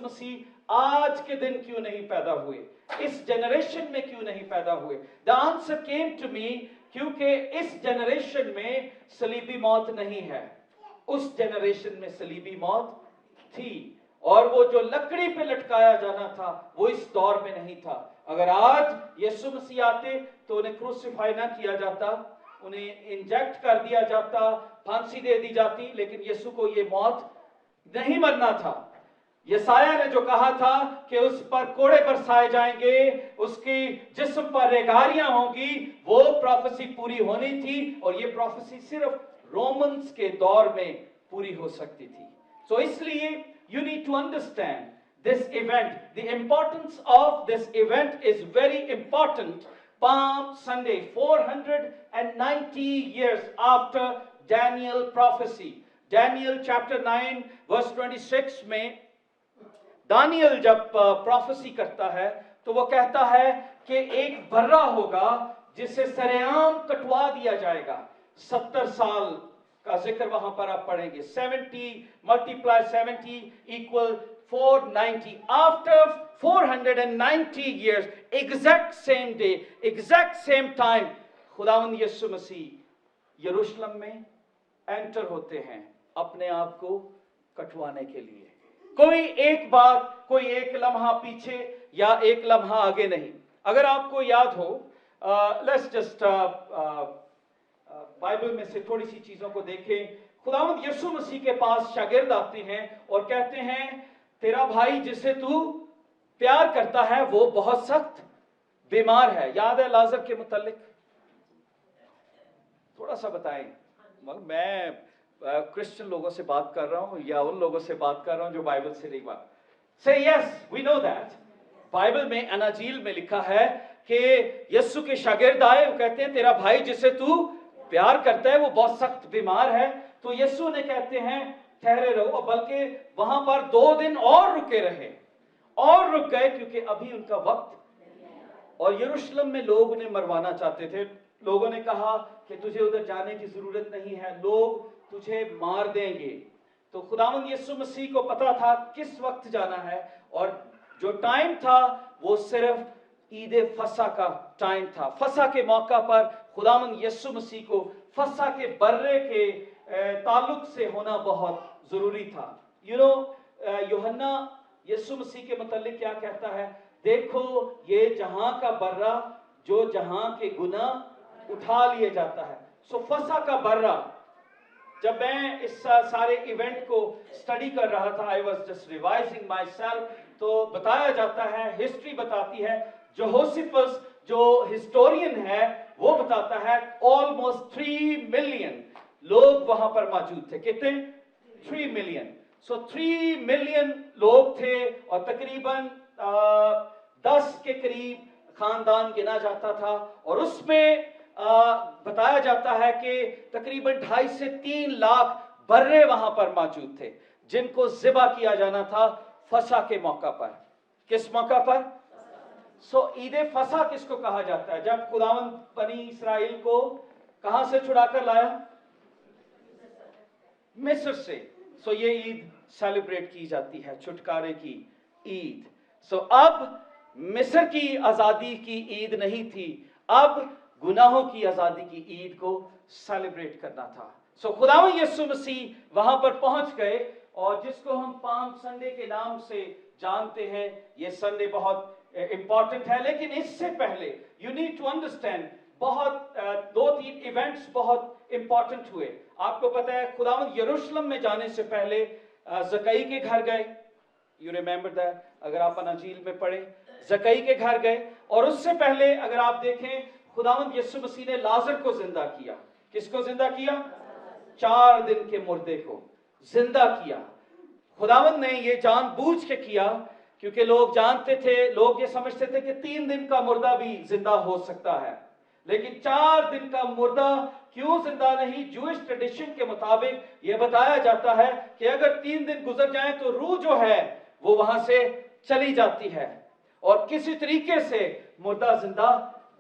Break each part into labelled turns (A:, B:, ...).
A: मसीह आज के दिन क्यों नहीं पैदा हुए, इस जनरेशन में क्यों नहीं पैदा हुए? The answer came to me, क्योंकि इस जनरेशन में सलीबी मौत नहीं है, उस जनरेशन में सलीबी मौत थी, और वो जो लकड़ी पे लटकाया जाना था वो इस दौर में नहीं था। अगर आज यीशु मसीह आते तो उन्हें क्रूसिफाई ना किया जाता, उन्हें इंजेक्ट कर दिया जाता, फांसी दे दी जाती, लेकिन यीशु को ये मौत नहीं मरना था। यसाया ने जो कहा था कि उस पर कोड़े बरसाए जाएंगे, उसकी जिस्म पर रेगारियां होंगी, वो प्रोफेसी पूरी होनी थी, और ये प्रोफेसी सिर्फ रोमन्स के दौर में पूरी हो सकती थी। सो इसलिए you need to understand this event. The importance of this event is very important. Palm Sunday, 490 years after Daniel prophecy. Daniel chapter 9 verse 26 में दानियल जब प्रोफेसी करता है तो वो कहता है कि एक बर्रा होगा जिसे सरेआम कटवा दिया जाएगा। 70 साल का जिक्र वहां पर आप पढ़ेंगे। 70 multiply 70 equal 490। After 490 years, exact same day, exact same time, खुदावंद यीशु मसीह यरूशलेम में एंटर होते हैं अपने आप को कटवाने के लिए। कोई एक बात, कोई एक लम्हा पीछे या एक लम्हा आगे नहीं। अगर आपको याद हो, लेट्स जस्ट बाइबल में से थोड़ी सी चीजों को देखें। खुदावंद यीशु मसीह के पास शागिर्द आते हैं और कहते हैं, तेरा भाई जिसे तू प्यार करता है वो बहुत सख्त बीमार है। याद है लाजर के मुतालिक? थोड़ा सा बताएं। मैं क्रिश्चियन लोगों से बात कर रहा हूं या उन लोगों से बात कर रहा हूं जो बाइबल से नहीं बात? से yes, we know that. Bible में अनाजील में लिखा है कि यीशु के शागिर्द आए, वो कहते हैं तेरा भाई जिसे तू प्यार करता है वो बहुत सख्त बीमार है। तो यीशु ने कहते हैं ठहरे रहो, बल्कि वहां पर 2 दिन और रुके रहे, और रुक गए क्योंकि अभी उनका वक्त। और यरूशलेम में लोग उन्हें मरवाना चाहते थे। लोगों ने कहा कि तुझे उधर जाने की जरूरत नहीं है, लोग तुझे मार देंगे। तो खुदावंद यीशु मसीह को पता था किस वक्त जाना है, और जो टाइम था वो सिर्फ ईद फसा का टाइम था। फसा के मौका पर खुदावंद यीशु मसीह को फसा के बर्रे के ताल्लुक से होना बहुत जरूरी था। यूहन्ना यीशु मसीह के मुतालिक क्या कहता है? देखो ये जहां का बर्रा जो जहां के गुनाह उठा लिए जाता है। सो फसा का बर्रा, जब मैं इस सारे इवेंट को स्टडी कर रहा था, I was just revising my self, तो बताया जाता है, हिस्ट्री बताती है, जोसेफस जो हिस्टोरियन है वो बताता है ऑलमोस्ट 3 मिलियन लोग वहां पर मौजूद थे। कितने? 3 मिलियन। सो 3 मिलियन लोग थे, और तकरीबन 10 के करीब खानदान गिना जाता था, और उसमें बताया जाता है कि तकरीबन 2.5 से 3 लाख बर्रे वहां पर मौजूद थे जिनको ज़िबा किया जाना था फसा के मौका पर। किस मौका पर? सो ईद फसा किसको कहा जाता है? जब खुदावंद बनी इस्राएल को कहां से छुड़ाकर लाया? मिस्र से। सो ये ईद सेलिब्रेट की जाती है, छुटकारे की ईद। सो अब मिस्र की आजादी की ईद नहीं थी, अब गुनाहों की आजादी की ईद को सेलिब्रेट करना था। सो खुदावंद यीशु मसीह वहां पर पहुंच गए, और जिसको हम पाम संडे के नाम से जानते हैं। ये संडे बहुत इंपॉर्टेंट है, लेकिन इससे पहले यू नीड टू अंडरस्टैंड बहुत 2-3 इवेंट्स बहुत इंपॉर्टेंट हुए। आपको पता है खुदावंद यरूशलेम में जाने से पहले जकई के घर गए। You remember that? अगर आप अनाजील में पढ़े, जकई के घर गए, और उससे पहले अगर आप देखें खुदावंद यीशु मसीह ने लाजर को जिंदा किया। किसको जिंदा किया? 4 दिन के मुर्दे को जिंदा किया। खुदावंद ने ये जानबूझ के किया क्योंकि लोग जानते थे, लोग ये समझते थे कि 3 दिन का मुर्दा भी जिंदा हो सकता है, लेकिन 4 दिन का मुर्दा क्यों जिंदा नहीं? जूइश ट्रेडिशन के मुताबिक यह बताया जाता है कि अगर 3 दिन गुजर जाएं तो रूह जो है वो वहां से चली जाती है, और किसी तरीके से मुर्दा जिंदा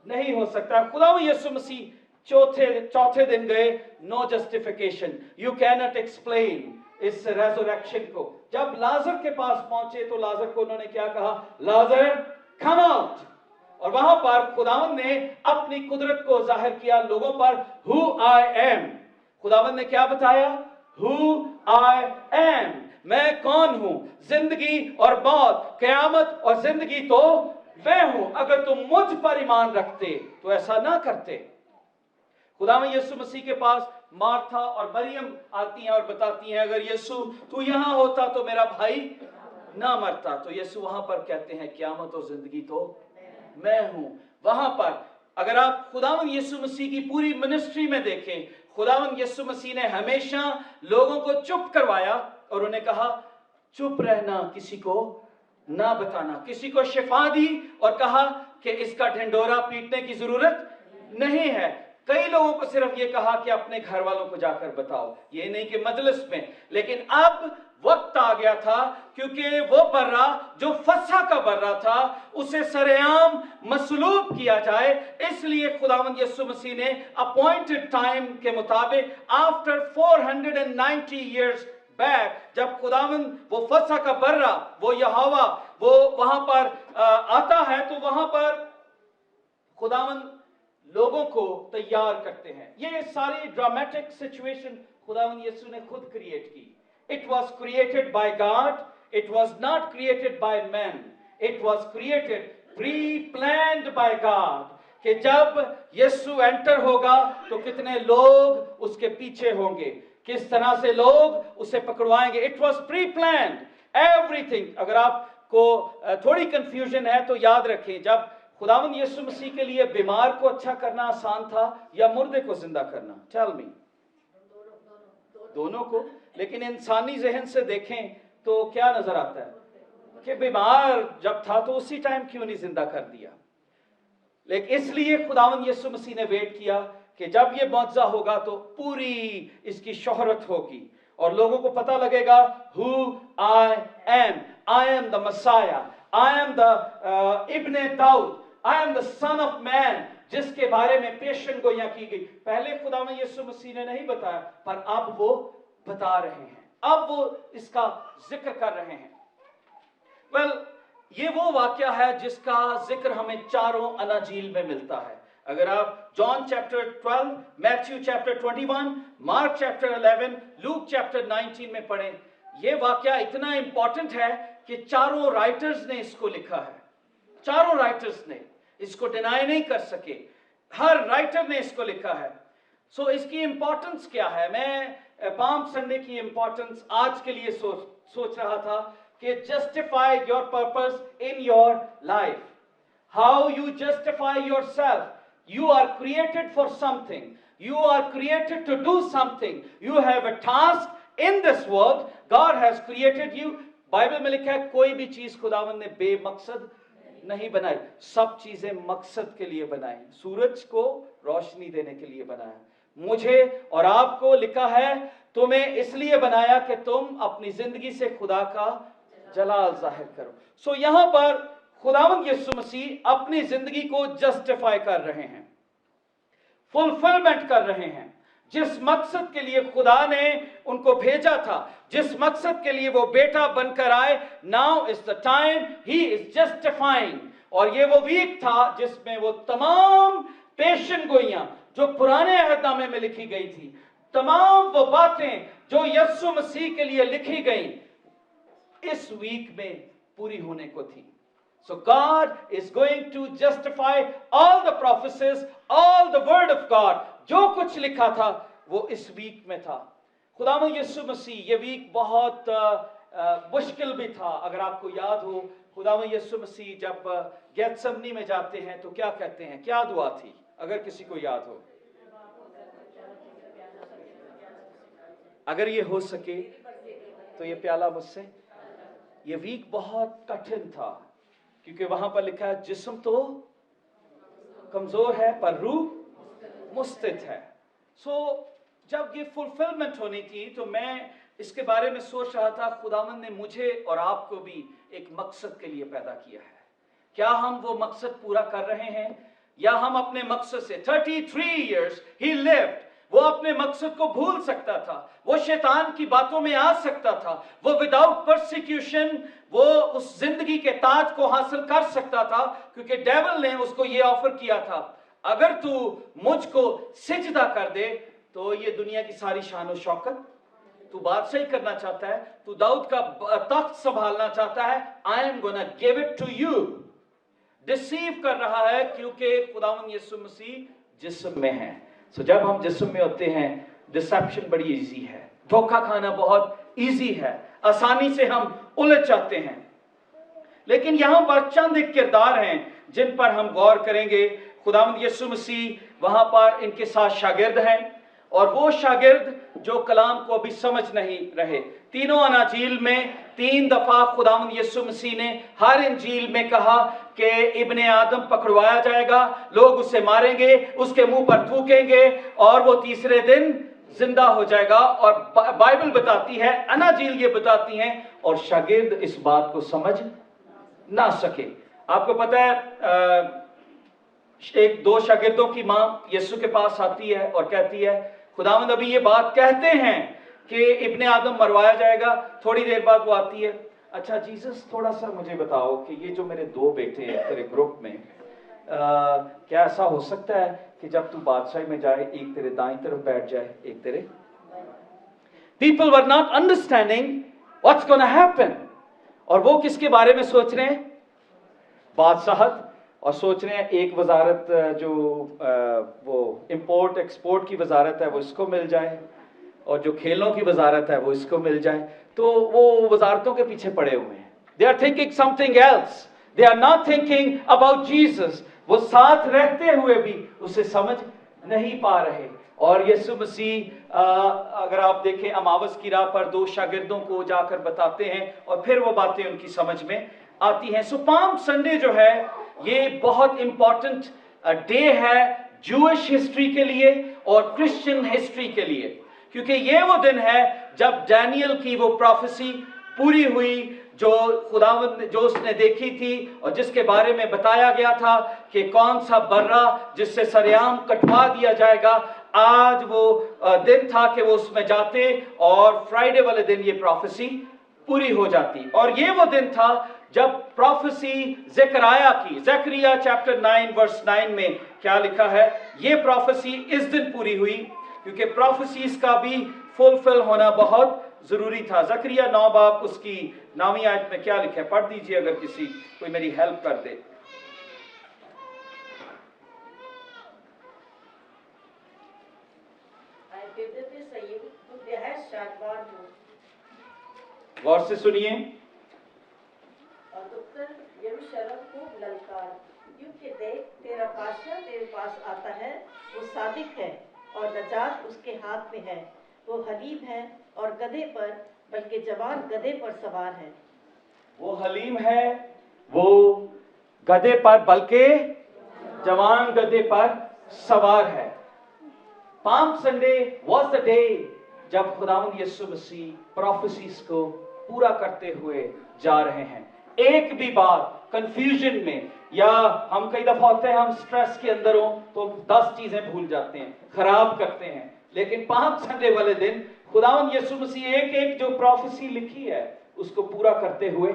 A: नहीं हो सकता। खुदावंद यीशु मसीह चौथे दिन गए। No justification, you can not explain इस रेजरेक्शन को। जब लाजर के पास पहुंचे तो लाजर को उन्होंने क्या कहा? लाजर कम आउट। और वहां पर खुदावंद ने अपनी कुदरत को जाहिर किया लोगों पर। हु आई एम, खुदावंद ने क्या बताया? हु आई एम, मैं कौन हूं? जिंदगी और मौत, कयामत और जिंदगी तो मैं हूं। अगर तुम मुझ पर ईमान रखते तो ऐसा ना करते। खुदावंद यीशु मसीह के पास मार्था और मरियम आती हैं और बताती हैं, अगर यीशु तू यहां होता तो मेरा भाई ना मरता। तो यीशु वहां पर कहते हैं, क़यामत और जिंदगी तो मैं हूं। वहां पर अगर आप खुदावंद यीशु मसीह की पूरी मिनिस्ट्री में देखें, खुदावंद यीशु मसीह ने हमेशा लोगों को चुप करवाया और उन्हें कहा चुप रहना, किसी को ना बताना। किसी को शिफा दी और कहा कि इसका ढिंडोरा पीटने की जरूरत नहीं है। कई लोगों को सिर्फ ये कहा कि अपने घर वालों को जाकर बताओ, ये नहीं कि मजलिस में। लेकिन अब वक्त आ गया था, क्योंकि वो बर्रा जो फसह का बर्रा था उसे सरेआम मसलूब किया जाए। इसलिए खुदावंद यीशु मसीह ने अपॉइंटेड टाइम के मुताबिक आफ्टर 490 इयर्स बैक, जब खुदावंद वो फसह का बर्रा, वो यहोवा वो वहां पर आता है, तो वहां पर खुदावंद लोगों को तैयार करते हैं। ये सारी ड्रामेटिक सिचुएशन खुदावंद यीशु ने खुद क्रिएट की। It was created by God, it was not created by man, it was created pre planned by God. कि जब यीशु एंटर होगा तो कितने लोग उसके पीछे होंगे, किस तरह से लोग उसे पकड़वाएंगे। It was pre planned everything. अगर आपको थोड़ी कंफ्यूजन है तो याद रखें, जब खुदावंद यीशु मसीह के लिए बीमार को अच्छा करना आसान था या मुर्दे को जिंदा करना? Tell me. दोनों को। लेकिन इंसानी जहन से देखें तो क्या नजर आता है कि बीमार जब था तो उसी टाइम क्यों नहीं जिंदा कर दिया? लेकिन इसलिए खुदावंद यीशु मसीह ने वेट किया कि जब ये मौजज़ा होगा तो पूरी इसकी शोहरत होगी और लोगों को पता लगेगा who I am the Messiah, I am the इब्ने दाऊद, I am the son of man, जिसके बारे में पेशन गोइयां की गई। पहले खुदावंद यीशु मसीह ने नहीं बताया, पर अब वो बता रहे हैं, अब वो इसका जिक्र कर रहे हैं। वेल, ये वो वाक्या है जिसका जिक्र हमें चारों अनाजील में मिलता है। अगर आप John chapter 12, Matthew chapter 21, mark chapter 11, Luke chapter 19 में पढ़ें, ये वाक्या इतना इंपॉर्टेंट है कि चारों राइटर्स ने इसको लिखा है। चारों राइटर्स ने इसको डिनाई नहीं कर सके, हर राइटर ने इसको लिखा है। सो इसकी इंपॉर्टेंस क्या है? मैं पाम संडे की इंपॉर्टेंस आज के लिए सोच रहा था कि justify your purpose in your life. How you justify yourself. You are created for something. You are created to do something. You have a task in this world. God has created you. Bible में लिखा है कोई भी चीज खुदावंद ने बेमकसद नहीं बनाई, सब चीजें मकसद के लिए बनाई। सूरज को रोशनी देने के लिए बनाया, मुझे और आपको लिखा है तुम्हें इसलिए बनाया कि तुम अपनी जिंदगी से खुदा का जलाल जाहिर करो। सो यहां पर खुदावंद यीशु मसीह अपनी जिंदगी को जस्टिफाई कर रहे हैं, फुलफिलमेंट कर रहे हैं। जिस मकसद के लिए खुदा ने उनको भेजा था, जिस मकसद के लिए वो बेटा बनकर आए, now is the time he is justifying. और ये वो वीक था जिसमें वो तमाम पेशन गोइयां जो पुराने अहदनामे में लिखी गई थी, तमाम वो बातें जो यीशु मसीह के लिए लिखी गई, इस वीक में पूरी होने को थी। So God is going to justify all the prophecies, all the word of God. जो कुछ लिखा था वो इस वीक में था। खुदावंद यीशु मसीह, ये वीक बहुत मुश्किल भी था। अगर आपको याद हो, खुदावंद यीशु मसीह जब गेत्सेमनी में जाते हैं तो क्या कहते हैं, क्या दुआ थी, अगर किसी को याद हो? अगर ये हो सके तो ये प्याला मुझसे। ये वीक बहुत कठिन था क्योंकि वहां पर लिखा है जिस्म तो कमजोर है पर रूह मुस्तिद है। सो जब ये फुलफिलमेंट होनी थी तो मैं इसके बारे में सोच रहा था, खुदावंद ने मुझे और आपको भी एक मकसद के लिए पैदा किया है। क्या हम वो मकसद पूरा कर रहे हैं या हम अपने मकसद से 33 years he lived, वो अपने मकसद को भूल सकता था, वो शैतान की बातों में आ सकता था, वो विदाउट परसिक्यूशन वो उस जिंदगी के ताज को हासिल कर सकता था, क्योंकि डेविल ने उसको ये ऑफर किया था, अगर तू मुझको सिजदा कर दे तो ये दुनिया की सारी शान और शौकत, तू बादशाही करना चाहता है, तू दाऊद का तख्त संभालना चाहता है, I am gonna give it to you. Deceive कर रहा है, क्योंकि खुदावंद यीशु मसीह जिस्म में है। सो जब हम जिस्म में होते हैं, डिसेप्शन बड़ी इजी है, धोखा खाना बहुत इजी है, आसानी से हम उलझ जाते हैं। लेकिन यहां पर चंद एक किरदार हैं जिन पर हम गौर करेंगे। खुदावंद यीशु मसीह वहां पर इनके साथ शागिर्द हैं, और वो शागिर्द जो कलाम को अभी समझ नहीं रहे। तीनों अनाजील में 3 दफा खुदावंद यीशु मसीह ने हर इंजील में कहा कि इब्ने आदम पकड़वाया जाएगा, लोग उसे मारेंगे, उसके मुंह पर थूकेंगे और वो तीसरे दिन जिंदा हो जाएगा। और बाइबल बताती है, अनाजील ये बताती हैं, और शागिर्द इस बात को समझ ना सके। आपको पता है, एक 2 शागिर्दों की मां यीशु के पास आती है और कहती है, खुदावंद अभी ये बात कहते हैं कि इब्ने आदम मरवाया जाएगा। थोड़ी देर बाद वो आती है, अच्छा जीसस थोड़ा सा मुझे बताओ कि ये जो मेरे 2 बेटे हैं तेरे ग्रुप में, क्या ऐसा हो सकता है कि जब तू बादशाही में जाए एक तेरे दाईं तरफ बैठ जाए, एक तेरे। People were not understanding what's gonna happen, और वो किसके बारे में सोच रहे हैं? बादशाहत, और सोच रहे हैं एक वजारत जो वो इंपोर्ट एक्सपोर्ट की वजारत है वो इसको मिल जाए, और जो खेलों की वजारत है वो इसको मिल जाए। तो वो वजारतों के पीछे पड़े हुए हैं। They are thinking something else, they are not thinking about Jesus. वो साथ रहते हुए भी उसे समझ नहीं पा रहे। और यीशु मसीह अगर आप देखें, अमावस की रात पर 2 शागिर्दों को जाकर बताते हैं, और फिर वो बातें उनकी समझ में आती हैं। सो पाम संडे जो है ये बहुत इंपॉर्टेंट डे है जूइश हिस्ट्री के लिए और क्रिश्चियन हिस्ट्री के लिए, क्योंकि ये वो दिन है जब डैनियल की वो प्रोफेसी पूरी हुई, जो खुदावंद जो उसने देखी थी और जिसके बारे में बताया गया था कि कौन सा बर्रा जिससे सरेआम कटवा दिया जाएगा। आज वो दिन था कि वो उसमें जाते और फ्राइडे वाले दिन ये प्रोफेसी पूरी हो जाती। और ये वो दिन था जब प्रोफेसी ज़करिया चैप्टर 9 वर्स 9 में क्या लिखा है, ये प्रोफेसी इस दिन पूरी हुई, क्योंकि प्रोफेसीज का भी फुलफिल होना बहुत जरूरी था। ज़करिया 9 बाब उसकी 9वीं आयत में क्या लिखा है, पढ़ दीजिए अगर किसी कोई मेरी हेल्प कर दे। गौर से सुनिए।
B: यरूशलेम खूब ललकार, क्योंकि देख तेरा बादशाह तेरे पास आता है, वो सादिक है और नजात उसके हाथ में है, वो हलीम है और गधे पर, बल्कि जवान गधे पर सवार है।
A: वो हलीम है, वो गधे पर बल्कि जवान गधे पर सवार है। Palm Sunday was the day जब खुदावंद यीशु मसीह प्रोफेसीज को पूरा करते हुए जा रहे हैं। एक भी बात कंफ्यूजन में, या हम कई दफा होते हैं हम स्ट्रेस के अंदर हो तो 10 चीजें भूल जाते हैं, खराब करते हैं, लेकिन पाम संडे वाले दिन खुदावंद यीशु मसीह एक एक जो प्रोफेसी लिखी है उसको पूरा करते हुए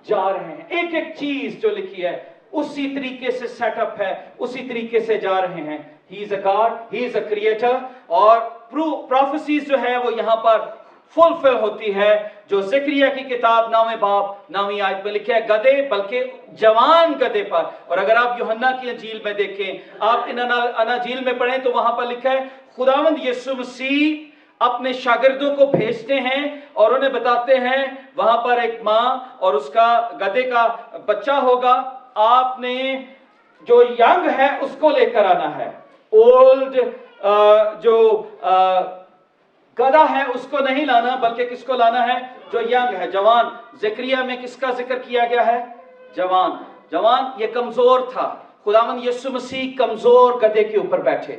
A: जा रहे हैं। एक एक चीज जो लिखी है उसी तरीके से सेटअप है, उसी तरीके से जा रहे हैं। He is a God, he is a creator, और प्रोफेसीज जो है वो यहां पर फुलफिल होती है, जो ज़करिया की किताब 9वें बाब 9वीं आयत में लिखा है, गधे बल्कि जवान गधे पर। और अगर आप यूहन्ना की अंजील में देखें, आप इन अनाजील में पढ़ें तो वहां पर लिखा है खुदावंद यीशु मसीह अपने शागिर्दों को भेजते हैं और उन्हें बताते हैं वहां पर एक मां और उसका गधे का बच्चा होगा, आपने जो यंग है उसको लेकर आना है, ओल्ड जो गधा है उसको नहीं लाना, बल्कि किसको लाना है, जो यंग है, जवान। ज़करिया में किसका जिक्र किया गया है, जवान। जवान ये कमजोर था, खुदावंद यीशु मसीह कमजोर गधे के ऊपर बैठे।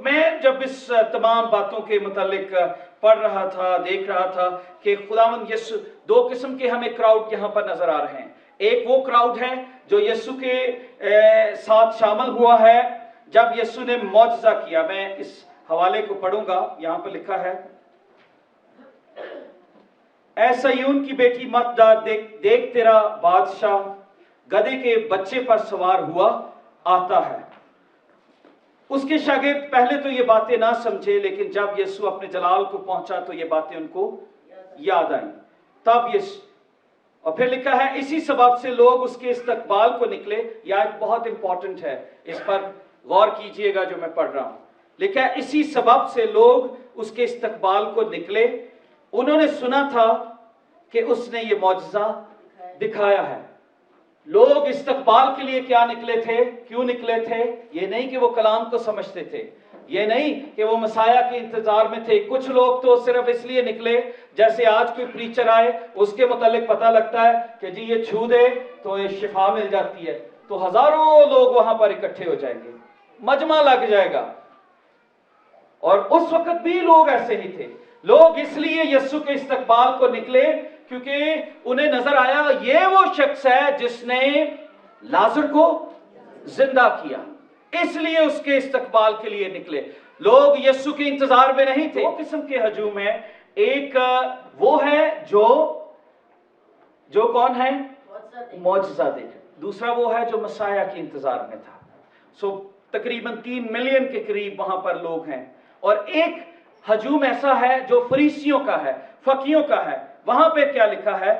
A: मैं जब इस तमाम बातों के मुतालिक पढ़ रहा था, देख रहा था कि खुदावंद यीशु, 2 किस्म के हमें क्राउड यहां पर नजर आ रहे हैं। एक वो क्राउड है जो यीशु के साथ शामिल हुआ है जब यीशु ने मौजज़ा किया। मैं इस हवाले को पढ़ूंगा। यहां पर लिखा है, ऐ सयून की बेटी मत डर, देख देख तेरा बादशाह गधे के बच्चे पर सवार हुआ आता है। उसके शागिर्द पहले तो ये बातें ना समझे, लेकिन जब यीशु अपने जलाल को पहुंचा तो ये बातें उनको याद आई। तब और फिर लिखा है, इसी सबब से लोग उसके इस्तकबाल को निकले। यह एक बहुत इंपॉर्टेंट है, इस पर गौर कीजिएगा जो मैं पढ़ रहा हूं। लिखा है, इसी सबब से लोग उसके इस्तकबाल को निकले। उन्होंने सुना था कि उसने ये मौजज़ा दिखाया है। लोग इस्तकबाल के लिए क्या निकले थे, क्यों निकले थे? ये नहीं कि वो कलाम को समझते थे, ये नहीं कि वो मसाया के इंतजार में थे। कुछ लोग तो सिर्फ इसलिए निकले, जैसे आज कोई प्रीचर आए, उसके मुतालिक पता लगता है कि जी ये छू दे तो ये शिफा मिल जाती है, तो हजारों लोग वहां पर इकट्ठे हो जाएंगे, मजमा लग जाएगा। और उस वक्त भी लोग ऐसे ही थे। लोग इसलिए यीशु के इस्तकबाल को निकले क्योंकि उन्हें नजर आया ये वो शख्स है जिसने लाजर को जिंदा किया, इसलिए उसके इस्तकबाल के लिए निकले। लोग यीशु के इंतजार में नहीं थे। दो किस्म के हजूम है, एक वो है जो कौन है, मौजज़ा देख। दूसरा वो है जो मसाया के इंतजार में था। तकरीबन 3 मिलियन के करीब वहां पर लोग हैं। और एक हजूम ऐसा है जो फरीसियों का है, फकीयों का है। वहां पे क्या लिखा है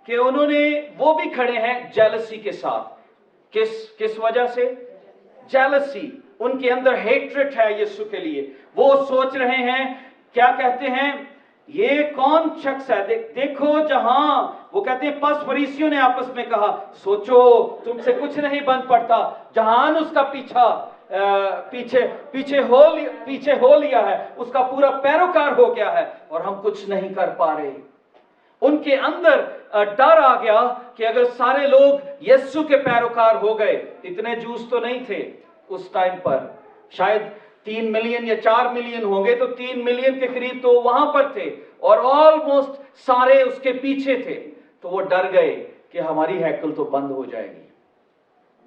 A: कि वो भी खड़े हैं जेलसी के साथ। किस वजह से? जेलसी, उनके अंदर हेट्रेट है यीशु के लिए। वो सोच रहे हैं, क्या कहते हैं, ये कौन शख्स है? देखो जहां वो कहते हैं, पस फरीसियों ने आपस में कहा, सोचो तुमसे कुछ नहीं बन पड़ता, जहान उसका पीछे हो लिया है, उसका पूरा पैरोकार हो गया है और हम कुछ नहीं कर पा रहे। उनके अंदर डर आ गया कि अगर सारे लोग यीशु के पैरोकार हो गए, इतने जूस तो नहीं थे उस टाइम पर, शायद 3 मिलियन या 4 मिलियन होंगे, तो 3 मिलियन के करीब तो वहां पर थे और ऑलमोस्ट सारे उसके पीछे थे। तो वो डर गए कि हमारी हैकल तो बंद हो जाएगी,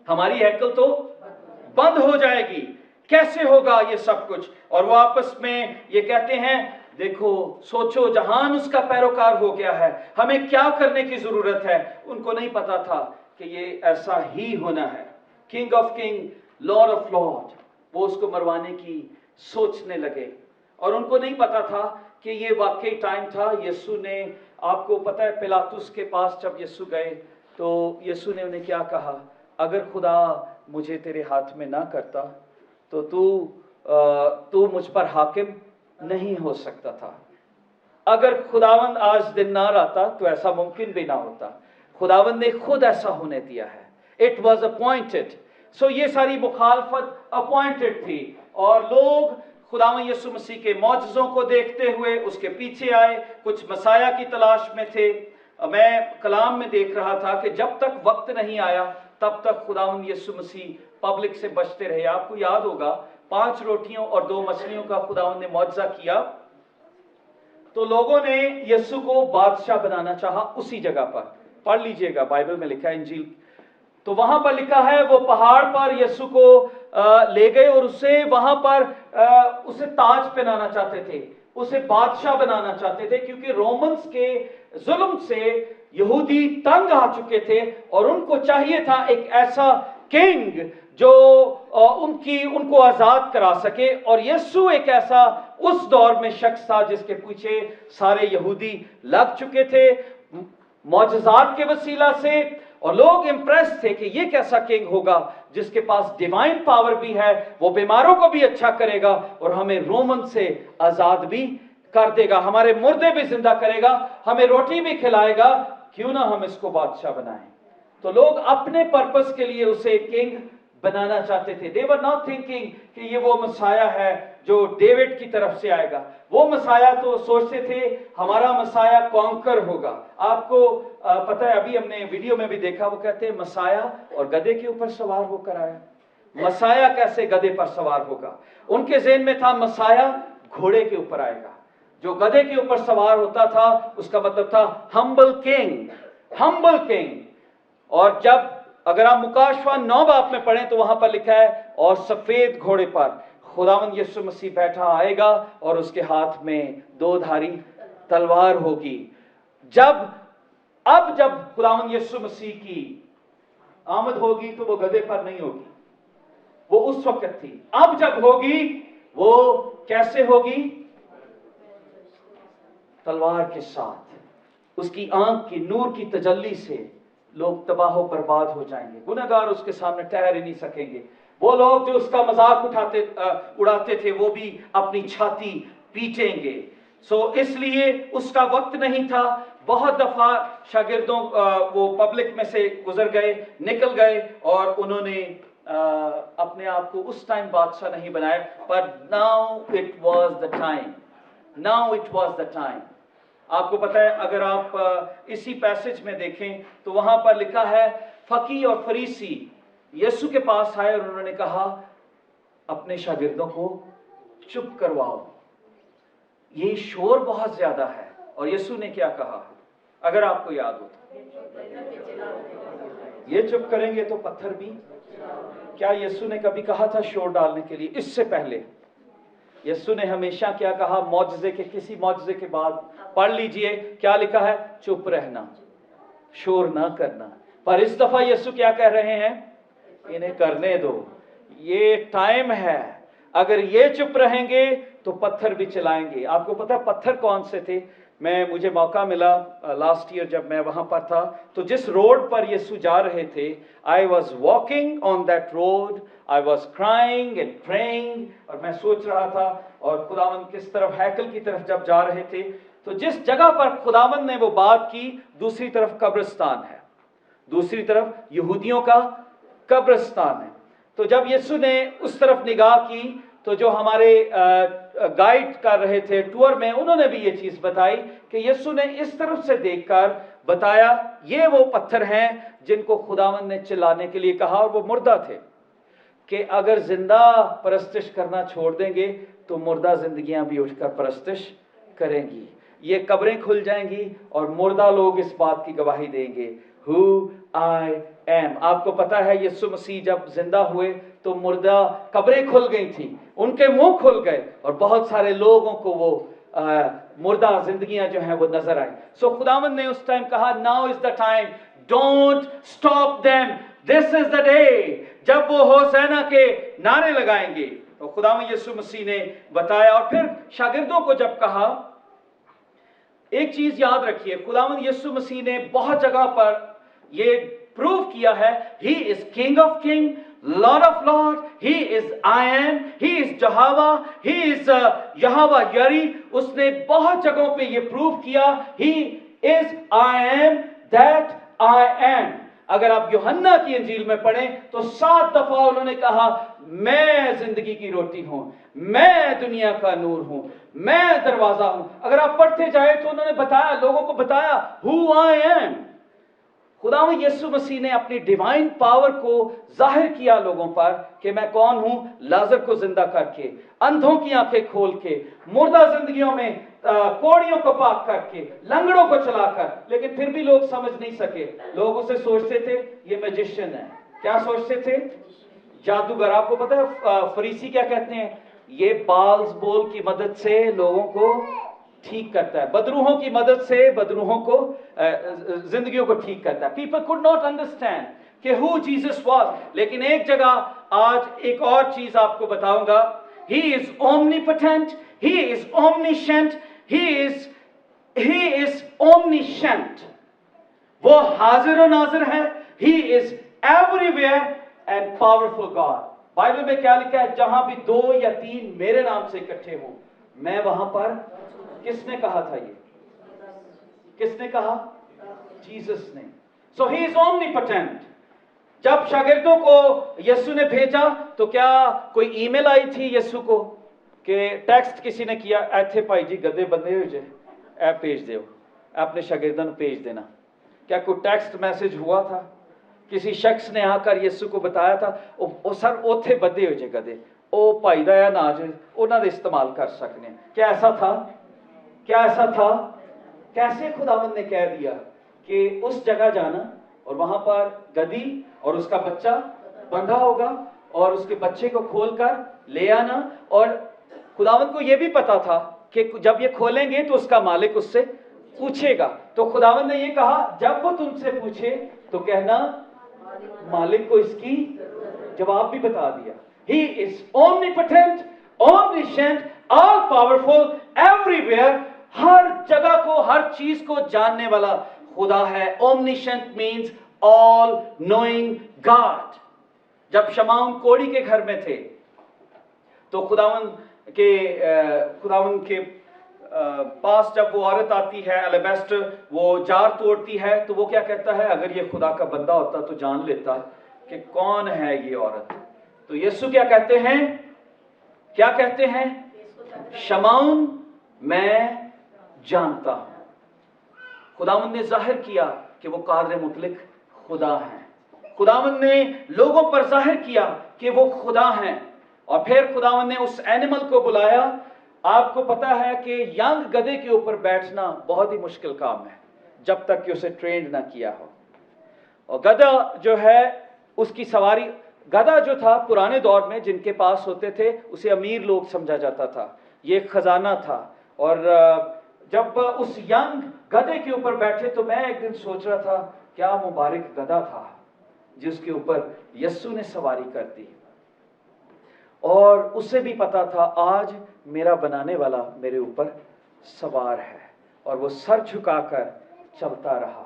A: हमारी हैकल तो बंद हो जाएगी, कैसे होगा ये सब कुछ? और वो आपस में ये कहते हैं, देखो सोचो जहान उसका पैरोकार हो गया है, हमें क्या करने की जरूरत है? उनको नहीं पता था कि ये ऐसा ही होना है। King of king, lord of Lord, वो उसको मरवाने की सोचने लगे। और उनको नहीं पता था कि ये वाकई टाइम था। यीशु ने, आपको पता है, पिलातुस के पास जब यीशु गए तो यीशु ने उन्हें क्या कहा? अगर खुदा मुझे तेरे हाथ में ना करता तो तू मुझ पर हाकिम नहीं हो सकता था। अगर खुदावंद आज दिन ना रहता तो ऐसा मुमकिन भी ना होता। खुदावंद ने खुद ऐसा होने दिया है। It was appointed. सो ये सारी मुखालफत अपॉइंटेड थी और लोग खुदावंद यीशु मसीह के मौजज़ों को देखते हुए उसके पीछे आए, कुछ मसाया की तलाश में थे। मैं कलाम में देख रहा था कि जब तक वक्त नहीं आया तब तक खुदावंद यीशु मसीह पब्लिक से बचते रहे। आपको याद होगा 5 रोटियों और 2 मछलियों का खुदावंद ने मौजज़ा किया, तो लोगों ने यीशु को बादशाह बनाना चाहा उसी जगह पर। पढ़ लीजिएगा, बाइबल में लिखा है, इंजील। तो वहां पर लिखा है वो पहाड़ पर यीशु को ले गए और उसे वहां पर उसे ताज पहनाना चाहते थे, उसे बादशाह बनाना चाहते थे, क्योंकि रोमन्स के जुल्म से यहूदी तंग आ चुके थे और उनको चाहिए था एक ऐसा किंग जो उनको आजाद करा सके। और यीशु एक ऐसा उस दौर में शख्स था जिसके पीछे सारे यहूदी लग चुके थे मौजज़ात के वसीला से, और लोग इंप्रेस थे कि ये कैसा किंग होगा जिसके पास डिवाइन पावर भी है, वो बीमारों को भी अच्छा करेगा और हमें रोमन से आजाद भी कर देगा, हमारे मुर्दे भी जिंदा करेगा, हमें रोटी भी खिलाएगा, क्यों ना हम इसको बादशाह बनाएं। तो लोग अपने पर्पस के लिए उसे किंग बनाना चाहते थे। दे वर नॉट थिंकिंग कि ये वो मसाया है जो डेविड की तरफ से आएगा। वो मसाया तो सोचते थे हमारा मसाया कॉन्कर होगा। आपको पता है, अभी हमने वीडियो में भी देखा, वो कहते हैं मसाया और गधे के ऊपर सवार होकर आया। मसाया कैसे गधे पर सवार होगा? उनके ज़हन में था मसाया घोड़े के ऊपर आएगा। जो गधे के ऊपर सवार होता था उसका मतलब था हम्बल किंग, हम्बल किंग। और जब अगर आप मुकाशवा 9 बाब में पढ़ें तो वहां पर लिखा है, और सफेद घोड़े पर खुदावंद यीशु मसीह बैठा आएगा और उसके हाथ में दो धारी तलवार होगी। जब खुदावंद यीशु मसीह की आमद होगी तो वो गधे पर नहीं होगी, वो उस वक्त थी। अब जब होगी वो कैसे होगी? तलवार के साथ। उसकी आंख की नूर की तजल्ली से लोग तबाह बर्बाद हो जाएंगे, गुनहगार उसके सामने ठहर ही नहीं सकेंगे। वो लोग जो उसका मजाक उड़ाते थे वो भी अपनी छाती पीटेंगे। इसलिए उसका वक्त नहीं था। बहुत दफा शागिर्दों वो पब्लिक में से गुजर गए, निकल गए और उन्होंने अपने आप को उस टाइम बादशाह नहीं बनाया। पर now it was the time. आपको पता है, अगर आप इसी पैसेज में देखें तो वहां पर लिखा है, फकी और फरीसी यीशु के पास आए और उन्होंने कहा अपने शागिर्दों को चुप करवाओ, ये शोर बहुत ज्यादा है। और यीशु ने क्या कहा, अगर आपको याद हो तो, ये चुप करेंगे तो पत्थर भी। क्या यीशु ने कभी कहा था शोर डालने के लिए? इससे पहले यीशु ने हमेशा क्या कहा? मौजज़े के, किसी मौजज़े के बाद पढ़ लीजिए, क्या लिखा है? चुप रहना, शोर ना करना। पर इस दफा यीशु क्या कह रहे हैं? इन्हें करने दो, ये टाइम है। अगर ये चुप रहेंगे तो पत्थर भी चलाएंगे। आपको पता है पत्थर कौन से थे? मुझे मौका मिला लास्ट ईयर जब मैं वहां पर था, तो जिस रोड पर यीशु जा रहे थे, I was walking on that road, I was crying and praying, और मैं सोच रहा था। और खुदावंद किस तरफ, हैकल की तरफ जब जा रहे थे, तो जिस जगह पर खुदावंद ने वो बात की, दूसरी तरफ कब्रिस्तान है, दूसरी तरफ यहूदियों का कब्रिस्तान है। तो जब यीशु ने उस तरफ निगाह की तो जो हमारे गाइड कर रहे थे टूर में, उन्होंने भी ये चीज बताई कि यीशु ने इस तरफ से देखकर बताया ये वो पत्थर हैं जिनको खुदावंद ने चिल्लाने के लिए कहा, और वो मुर्दा थे कि अगर जिंदा परस्तिश करना छोड़ देंगे तो मुर्दा जिंदगियां भी उठकर परस्तिश करेंगी। ये कब्रें खुल जाएंगी और मुर्दा लोग इस बात की गवाही देंगे, Who I am। आपको पता है यीशु मसीह जब जिंदा हुए तो मुर्दा कब्रें खुल गई थी, उनके मुंह खुल गए और बहुत सारे लोगों को वो मुर्दा जिंदगियां जो हैं वो नजर आई। सो खुदावंद ने उस टाइम कहा, now is the time, don't stop them, this is the day. जब वो होसैना के नारे लगाएंगे तो खुदावंद यीशु मसीह ने बताया। और फिर शागिर्दों को जब कहा, एक चीज याद रखिए, खुदावंद यीशु मसीह ने बहुत जगह पर ये प्रूव किया है, he is king of king, lord of lord, he is I am, he is Jehovah, he is Jehovah jireh. उसने बहुत जगहों पे ये प्रूव किया, he is I am that I am. अगर आप यूहन्ना की इंजील में पढ़ें तो 7 दफा उन्होंने कहा, मैं जिंदगी की रोटी हूं, मैं दुनिया का नूर हूं, मैं दरवाजा हूं। अगर आप पढ़ते जाए तो उन्होंने बताया, लोगों को बताया, हु आई एम। खुदावंद यीशु मसीह ने अपनी डिवाइन पावर को जाहिर किया लोगों पर कि मैं कौन हूं। लाजर को जिंदा करके, अंधों की आंखें खोल के, मुर्दा जिंदगियों में कोड़ियों को पाक करके, लंगड़ों को चलाकर। लेकिन फिर भी लोग समझ नहीं सके। लोग उसे सोचते थे ये मैजिशियन है। क्या सोचते थे? जादूगर। आपको पता है फरीसी क्या कहते हैं? ये बाल्स बोल की मदद से लोगों को ठीक करता है, बदरूहों की मदद से बदरूहों को जिंदगियों को ठीक करता है। पीपल कुड नॉट अंडरस्टैंड कि हु जीसस वाज। लेकिन एक जगह आज एक और चीज आपको बताऊंगा, he is omnipotent, he is omniscient, he is omniscient. वो हाजिर और नाजिर है, he is everywhere and powerful God. Bible में क्या लिखा है? जहां भी 2 या 3 मेरे नाम से इकट्ठे हो, मैं वहां पर। किसने कहा था ये? किसने कहा? जीसस ने। सो ही इज ओमनीपोटेंट। जब शागिर्दों को यीशु ने भेजा तो क्या कोई ईमेल आई थी यीशु को कि टेक्स्ट किसी ने किया, ऐथे भाई जी गधे बंदे हो जे ऐ भेज दो, अपने शागिर्दों को भेज देना? क्या कोई टेक्स्ट मैसेज हुआ था? किसी शख्स ने आकर यीशु को बताया था, ओ सर ओथे बंदे हो जे गधे, ओ भाई दा या नाज उन्हां दे इस्तेमाल कर सकने? क्या ऐसा था? क्या ऐसा था? कैसे खुदावंद ने कह दिया कि उस जगह जाना और वहां पर गधी और उसका बच्चा बंधा होगा और उसके बच्चे को खोलकर ले आना। और खुदावंद को यह भी पता था कि जब ये खोलेंगे तो उसका मालिक उससे पूछेगा। तो खुदावंद ने ये कहा, जब वो तुमसे पूछे तो कहना मालिक को इसकी जवाब भी बता दिया। He is omnipotent, omniscient, all powerful, everywhere, हर जगह को, हर चीज को जानने वाला खुदा है। Omniscient means all knowing God। जब शमाउन कोड़ी के घर में थे तो खुदावंद के पास जब वो औरत आती है, अलेबेस्टर, वो जार तोड़ती है, तो वो क्या कहता है, अगर ये खुदा का बंदा होता तो जान लेता कि कौन है ये औरत। तो यीशु क्या कहते हैं, क्या कहते हैं, शमाउन मैं जानता हूं। खुदावंद ने जाहिर किया कि वो कादिर मुतलक खुदा हैं। खुदावंद ने लोगों पर जाहिर किया कि वो खुदा हैं। और फिर खुदावंद ने उस एनिमल को बुलाया। आपको पता है कि यंग गधे के ऊपर बैठना बहुत ही मुश्किल काम है जब तक कि उसे ट्रेंड ना किया हो। और गधा जो है, उसकी सवारी, गधा जो था पुराने दौर में जिनके पास होते थे उसे अमीर लोग समझा जाता था, ये खजाना था। और जब उस यंग गधे के ऊपर बैठे तो मैं एक दिन सोच रहा था, क्या मुबारक गधा था जिसके ऊपर यीशु ने सवारी कर दी। और उसे भी पता था आज मेरा बनाने वाला मेरे ऊपर सवार है। और वो सर झुकाकर चलता रहा।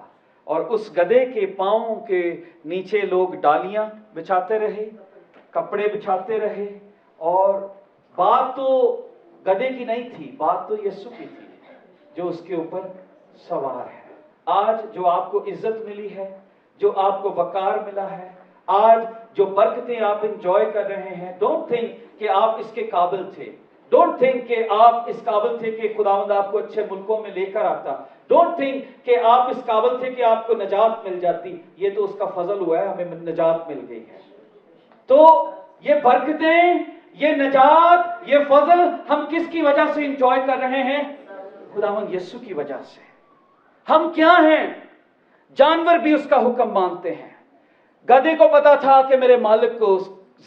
A: और उस गधे के पांवों के नीचे लोग डालियां बिछाते रहे, कपड़े बिछाते रहे। और बात तो गधे की नहीं थी, बात तो यीशु की थी जो उसके ऊपर सवार है। आज जो आपको इज्जत मिली है, जो आपको वकार मिला है, आज जो बरकतें आप एंजॉय कर रहे हैं, डोंट थिंक कि आप इसके काबिल थे। डोंट थिंक कि आप इस काबिल थे कि खुदावंद आपको अच्छे मुल्कों में लेकर आता। डोंट थिंक कि आप इस काबिल थे कि आपको नजात मिल जाती। ये तो उसका फजल हुआ है, हमें नजात मिल गई है। तो ये बरकतें, ये नजात, ये फजल हम किसकी वजह से एंजॉय कर रहे हैं? खुदावंद यीशु की वजह से। हम क्या हैं? जानवर भी उसका हुक्म मानते हैं। गधे को पता था कि मेरे मालिक को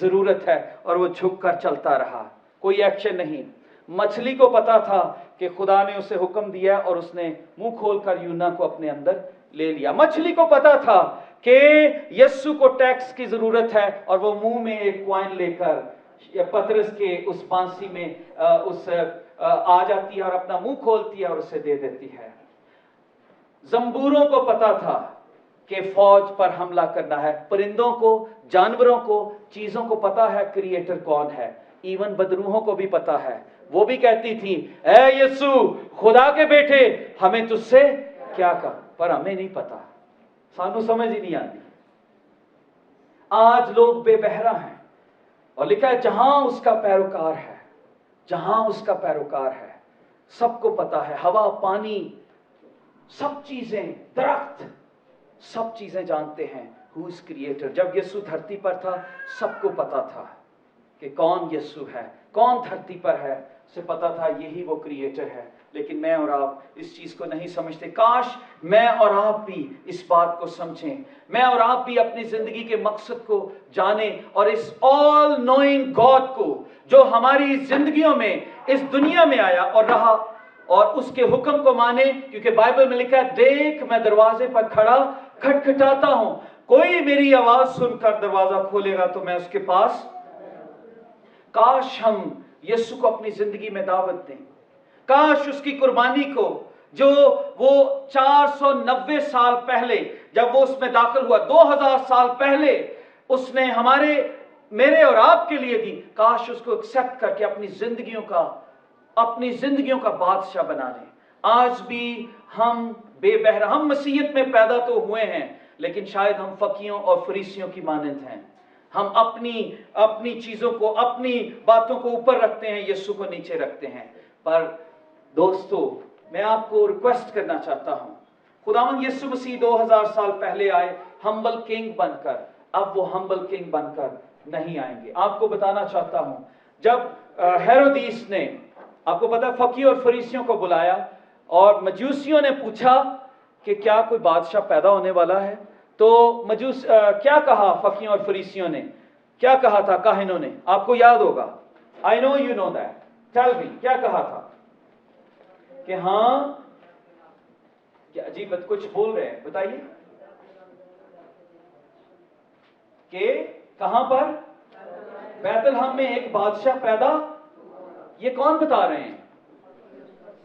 A: जरूरत है और वो झुककर चलता रहा, कोई एक्शन नहीं। मछली को पता था कि खुदा ने उसे हुक्म दिया और उसने मुंह खोलकर यूना को अपने अंदर ले लिया। मछली को पता था कि यीशु को टैक्स की जरूरत है और वो मुंह में एक कॉइन लेकर पतरस के उस फांसी में आ जाती है और अपना मुंह खोलती है और उसे दे देती है। जंबूरों को पता था कि फौज पर हमला करना है। परिंदों को, जानवरों को, चीजों को पता है क्रिएटर कौन है। इवन बदरूहों को भी पता है। वो भी कहती थी, ऐ यीशु खुदा के बेटे, हमें तुझसे क्या कहा। पर हमें नहीं पता, सानू समझ ही नहीं आती। आज लोग बेबहरा हैं। और लिखा है जहां उसका पैरोकार है, जहां उसका पैरोकार है, सबको पता है। हवा, पानी, सब चीजें, दरख्त, सब चीजें जानते हैं हु इज क्रिएटर। जब यीशु धरती पर था सबको पता था कि कौन यीशु है, कौन धरती पर है, उसे पता था यही वो क्रिएटर है। लेकिन मैं और आप इस चीज को नहीं समझते। काश मैं और आप भी इस बात को समझें, मैं और आप भी अपनी जिंदगी के मकसद को जाने और इस ऑल नोइंग गॉड को जो हमारी जिंदगियों में इस दुनिया में आया और रहा और उसके हुक्म को माने। क्योंकि बाइबल में लिखा है, देख मैं दरवाजे पर खड़ा खटखटाता हूं, कोई मेरी आवाज सुनकर दरवाजा खोलेगा तो मैं उसके पास। काश हम यीशु को अपनी जिंदगी में दावत दें। काश उसकी कुर्बानी को, जो वो 490 साल पहले जब वो उसमें दाखिल हुआ, 2000 साल पहले उसने मेरे और आपके लिए दी, काश उसको एक्सेप्ट करके अपनी जिंदगियों का बादशाह बना लें। आज भी हम बेबहरा, हम मसीहत में पैदा तो हुए हैं लेकिन शायद हम फकीयों और फरीसियों की मानंद हैं। हम अपनी चीजों को, अपनी बातों को ऊपर रखते हैं, यीशु को नीचे रखते हैं। पर दोस्तों, मैं आपको रिक्वेस्ट करना चाहता हूं, खुदावंद यीशु मसीह 2000 साल पहले आए हम्बल किंग बनकर, अब वो हम्बल किंग बनकर नहीं आएंगे। आपको बताना चाहता हूं, जब हेरोदीस ने, आपको पता है, फकी और फरीसियों को बुलाया और मजूसियों ने पूछा कि क्या कोई बादशाह पैदा होने वाला है। तो क्या कहा फकियों और फरीसियों ने? क्या कहा था काहिनों ने? आपको याद होगा, I know you know that, tell me, क्या कहा था? कि हाँ, क्या अजीब कुछ बोल रहे हैं, बताइए। कि कहां पर? बैतलहम में एक बादशाह पैदा। ये कौन बता रहे हैं?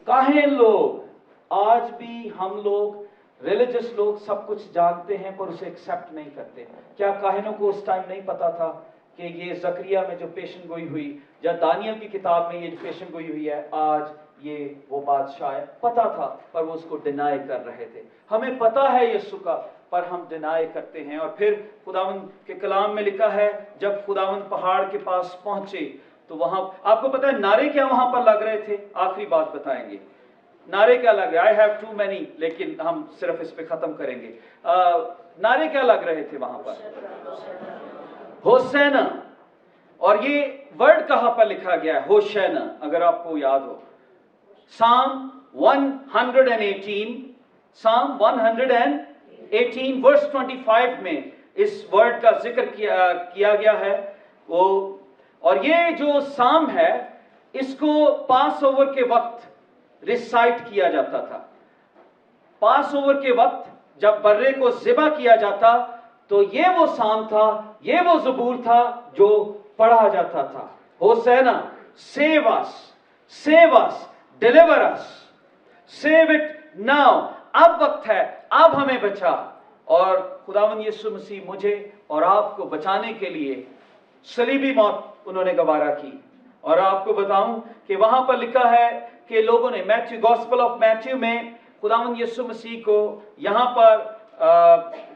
A: काहिन लोग। आज भी हम लोग, रिलीजियस लोग, सब कुछ जानते हैं पर उसे एक्सेप्ट नहीं करते। क्या काहिनों को उस टाइम नहीं पता था कि ये जकरिया में जो पेशन गोई हुई, या दानियल की किताब में ये जो पेशन गोई हुई है, आज ये वो बादशाह है? पता था, पर वो उसको डिनाई कर रहे थे। हमें पता है यीशु का, पर हम डिनाई करते हैं। और फिर खुदावंद के कलाम में लिखा है, जब खुदावंद पहाड़ के पास पहुंचे तो वहां, आपको पता है नारे क्या वहां पर लग रहे थे? आखिरी बात बताएंगे, नारे क्या लग रहे? आई हैव टू मैनी, लेकिन हम सिर्फ इस पे खत्म करेंगे। नारे क्या लग रहे थे वहां पर? होसैना। और ये वर्ड कहां पर लिखा गया है? होशैना, अगर आपको याद हो, Psalm 118, Psalm 118 वर्स 25 में इस वर्ड का जिक्र किया गया है। वो, और ये जो साम है, इसको पास ओवर के वक्त रिसाइट किया जाता था। पास ओवर के वक्त जब बर्रे को ज़िबा किया जाता, तो ये वो साम था, ये वो ज़बूर था जो पढ़ा जाता था। Hosanna, save us, save us, deliver us, save it now. अब वक्त है, अब हमें बचा। और खुदावंद यीशु मसीह मुझे और आपको बचाने के लिए सलीबी मौत उन्होंने गवारा की। और आपको बताऊं कि वहां पर लिखा है कि लोगों ने, मैथ्यू, गॉस्पेल ऑफ मैथ्यू में खुदावंद यीशु मसीह को, यहां पर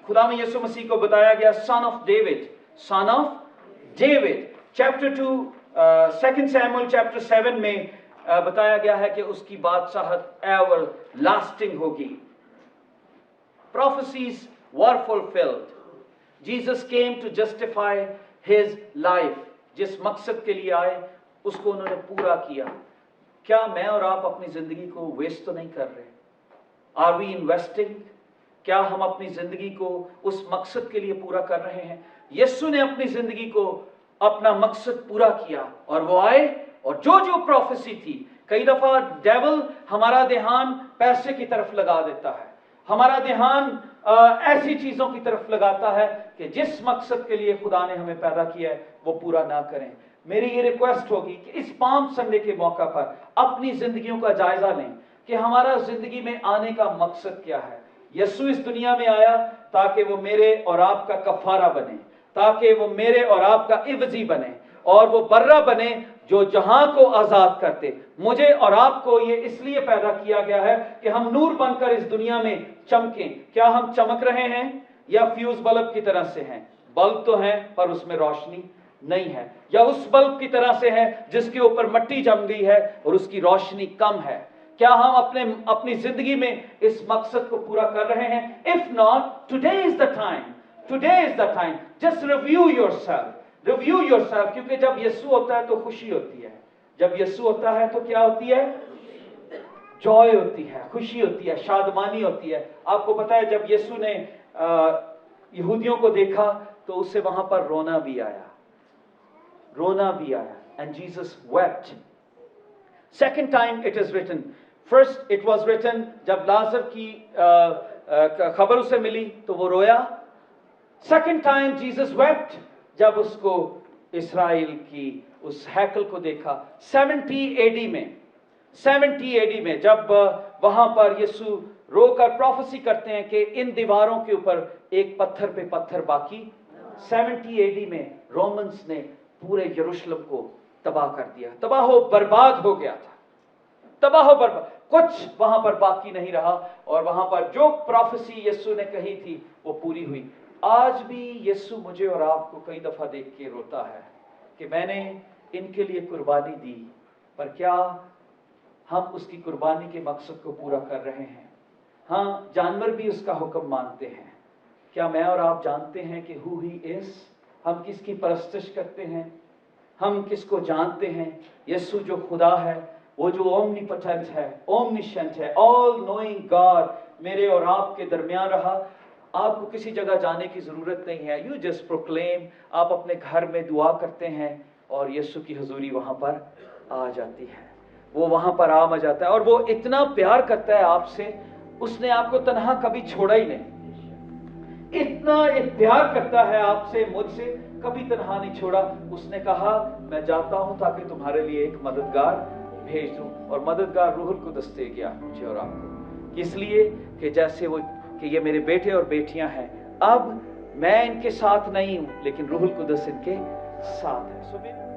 A: खुदावंद यीशु मसीह को बताया गया son of David, son of David. Chapter 2 2 Samuel chapter 7 में बताया गया है कि उसकी बादशाहत एवर लास्टिंग होगी। Prophecies were fulfilled. Jesus came to justify his life. जिस मकसद के लिए आए उसको उन्होंने पूरा किया। क्या मैं और आप अपनी जिंदगी को वेस्ट तो नहीं कर रहे? Are we investing? क्या हम अपनी जिंदगी को उस मकसद के लिए पूरा कर रहे हैं? यीशु ने अपनी जिंदगी को अपना मकसद पूरा किया और वो आए, और जो जो प्रोफेसी थी, कई दफा डेविल हमारा ध्यान पैसे की तरफ लगा देता है, हमारा ध्यान ऐसी चीजों की तरफ लगाता है कि जिस मकसद के लिए खुदा ने हमें पैदा किया है वो पूरा ना करें। मेरी ये रिक्वेस्ट होगी कि इस पाम संडे के मौका पर अपनी जिंदगियों का जायजा लें कि हमारा जिंदगी में आने का मकसद क्या है। यीशु इस दुनिया में आया ताकि वो मेरे और आपका कफारा बने, ताकि वो मेरे और आपका इवजी बने, और वो बर्रा बने जो जहां को आजाद करते। मुझे और आपको ये इसलिए पैदा किया गया है कि हम नूर बनकर इस दुनिया में चमकें। क्या हम चमक रहे हैं या फ्यूज बल्ब की तरह से हैं? बल्ब तो है पर उसमें रोशनी नहीं है। या उस बल्ब की तरह से है जिसके ऊपर मिट्टी जम गई है और उसकी रोशनी कम है? क्या हम अपनी जिंदगी में इस मकसद को पूरा कर रहे हैं? If not, today is the time, today is the time. Just review yourself, review yourself. क्योंकि जब यीशु होता है तो खुशी होती है, जब यीशु होता है तो क्या होती है? जॉय होती है, खुशी होती है, शादमानी होती है। आपको पता है जब यीशु ने यहूदियों को देखा तो उसे वहां पर रोना भी आया, रोना भी आया। And Jesus wept. Second time it is written. First it was written जब लाजर की खबर उसे मिली तो वो रोया। Second time Jesus wept जब उसको इस्राएल की उस हैकल को देखा 70 AD में। 70 AD में जब वहां पर यीशु रोकर प्रोफेसी करते हैं कि इन दीवारों के ऊपर एक पत्थर पे पत्थर बाकी। 70 AD में रोमन्स ने पूरे यरूशलेम को तबाह कर दिया, तबाह हो बर्बाद हो गया था, तबाह हो बर्बाद, कुछ वहां पर बाकी नहीं रहा। और वहां पर जो प्रोफेसी यीशु ने कही थी वो पूरी हुई। आज भी यीशु मुझे और आपको कई दफा देख के रोता है कि मैंने इनके लिए कुर्बानी दी, पर क्या हम उसकी कुर्बानी के मकसद को पूरा कर रहे हैं? हाँ, जानवर भी उसका हुक्म मानते हैं। क्या मैं और आप जानते हैं कि हु ही इज? हम किसकी परस्तिश करते हैं? हम किसको जानते हैं? यीशु जो खुदा है, वो जो ओमनीपोटेंट है, ओमनिशेंट है, ऑल नोइंग गॉड, मेरे और आपके दरमियान रहा। आपको किसी जगह जाने की जरूरत नहीं है। यू जस्ट प्रोक्लेम, आप अपने घर में दुआ करते हैं और यीशु की हुजूरी वहां पर आ जाती है, वो वहां पर आ जाता है। और वो इतना प्यार करता है आपसे, उसने आपको तन्हा कभी छोड़ा ही नहीं। इतना प्यार करता है आपसे, मुझसे कभी तन्हा नहीं छोड़ा। उसने कहा मैं जाता हूं ताकि तुम्हारे लिए एक मददगार भेज दूं, और मददगार रूहुल कुद्स दे गया मुझे और आपको, इसलिए कि जैसे वो कि ये मेरे बेटे और बेटियां हैं, अब मैं इनके साथ नहीं हूं लेकिन रूहुल कुद्स इनके साथ है।